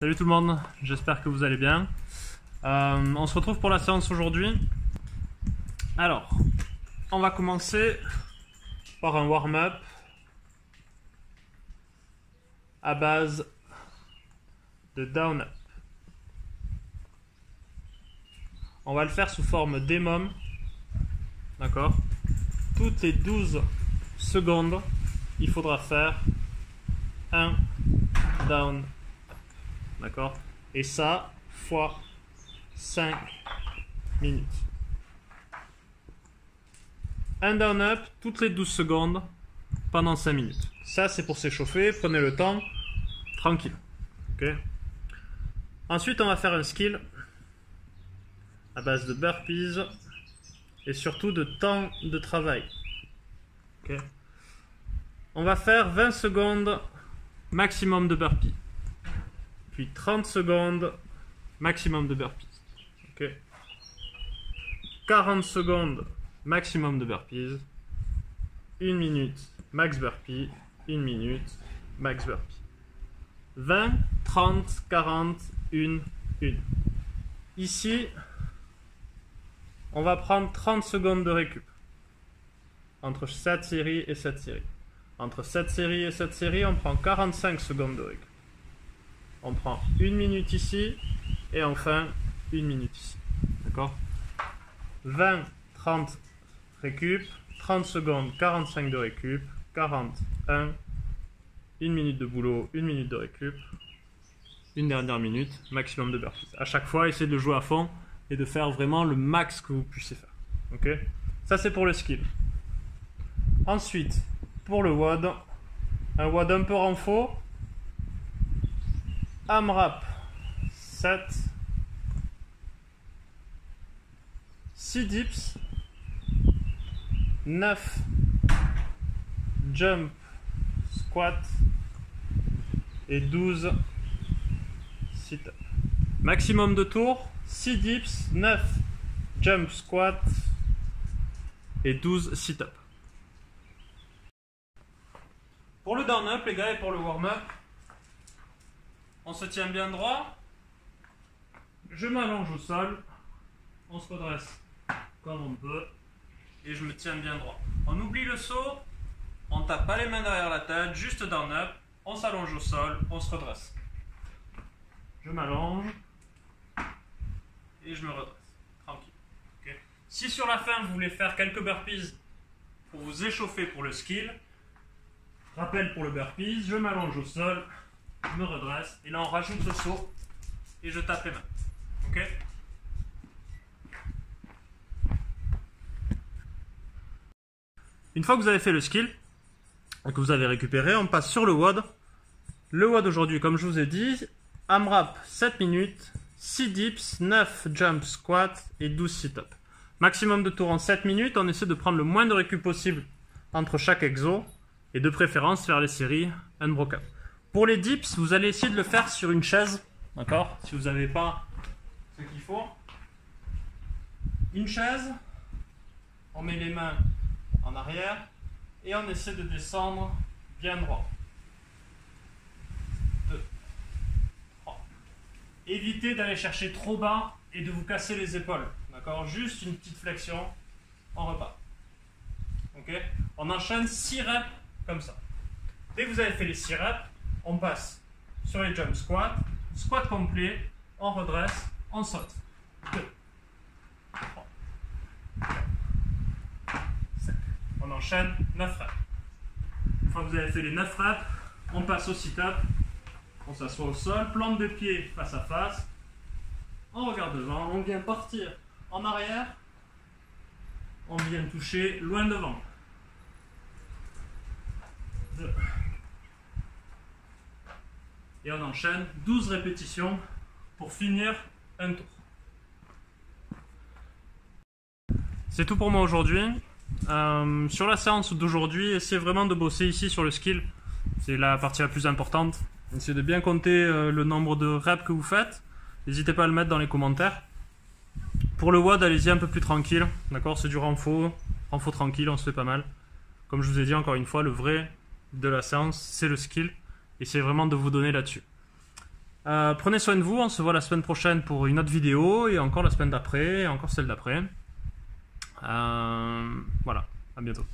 Salut tout le monde, j'espère que vous allez bien. On se retrouve pour la séance aujourd'hui. Alors, on va commencer par un warm-up à base de down-up. On va le faire sous forme d'émum, d'accord? Toutes les 12 secondes, il faudra faire un down, d'accord? Et ça, fois 5 minutes. Un down-up toutes les 12 secondes pendant 5 minutes. Ça, c'est pour s'échauffer. Prenez le temps, tranquille. Okay. Ensuite, on va faire un skill à base de burpees et surtout de temps de travail. Okay. On va faire 20 secondes maximum de burpees. Puis 30 secondes maximum de burpees. Okay. 40 secondes maximum de burpees. 1 minute max burpee. 1 minute max burpee. 20, 30, 40, 1. Ici, on va prendre 30 secondes de récup. Entre cette série et cette série. Entre cette série et cette série, on prend 45 secondes de récup. On prend 1 minute ici, et enfin 1 minute ici. D'accord? 20, 30 récup, 30 secondes, 45 de récup, 40, 1 minute de boulot, 1 minute de récup, une dernière minute, maximum de burpees. À chaque fois, essayez de jouer à fond et de faire vraiment le max que vous puissiez faire. Ok? Ça, c'est pour le skill. Ensuite, pour le WOD, un WOD un peu renfort, AMRAP 7, 6 dips, 9 jump squat et 12 sit-up. Maximum de tours, 6 dips, 9 jump squat et 12 sit-up. Pour le down-up, les gars, et pour le warm-up, on se tient bien droit. Je m'allonge au sol. On se redresse comme on peut. Et je me tiens bien droit. On oublie le saut. On ne tape pas les mains derrière la tête. Juste down-up. On s'allonge au sol. On se redresse. Je m'allonge. Et je me redresse. Tranquille. Okay. Si sur la fin, vous voulez faire quelques burpees pour vous échauffer pour le skill, rappel pour le burpees, je m'allonge au sol. Je me redresse, et là on rajoute le saut, et je tape les mains. Ok? Une fois que vous avez fait le skill, et que vous avez récupéré, on passe sur le WOD. Le WOD aujourd'hui, comme je vous ai dit, AMRAP 7 minutes, 6 dips, 9 jump squats et 12 sit-up. Maximum de tours en 7 minutes, on essaie de prendre le moins de récup possible entre chaque exo, et de préférence faire les séries unbroken. Pour les dips, vous allez essayer de le faire sur une chaise, d'accord? Si vous n'avez pas ce qu'il faut. Une chaise, on met les mains en arrière et on essaie de descendre bien droit. 2, 3. Évitez d'aller chercher trop bas et de vous casser les épaules, d'accord? Juste une petite flexion, on repart. Ok? On enchaîne 6 reps comme ça. Dès que vous avez fait les 6 reps, on passe sur les jump squats, squat complet, on redresse, on saute. 2, 3, 4, 5. On enchaîne 9 reps. Une fois que vous avez fait les 9 reps, on passe au sit-up. On s'assoit au sol, plante de pied face à face. On regarde devant, on vient partir en arrière. On vient toucher loin devant. 2. Et on enchaîne 12 répétitions pour finir un tour. C'est tout pour moi aujourd'hui. Sur la séance d'aujourd'hui, essayez vraiment de bosser ici sur le skill. C'est la partie la plus importante. Essayez de bien compter le nombre de reps que vous faites. N'hésitez pas à le mettre dans les commentaires. Pour le WOD, allez-y un peu plus tranquille. D'accord? C'est du renfort tranquille, on se fait pas mal. Comme je vous ai dit encore une fois, le vrai de la séance, c'est le skill. Essayez vraiment de vous donner là-dessus. Prenez soin de vous, on se voit la semaine prochaine pour une autre vidéo, et encore la semaine d'après, et encore celle d'après. Voilà, à bientôt.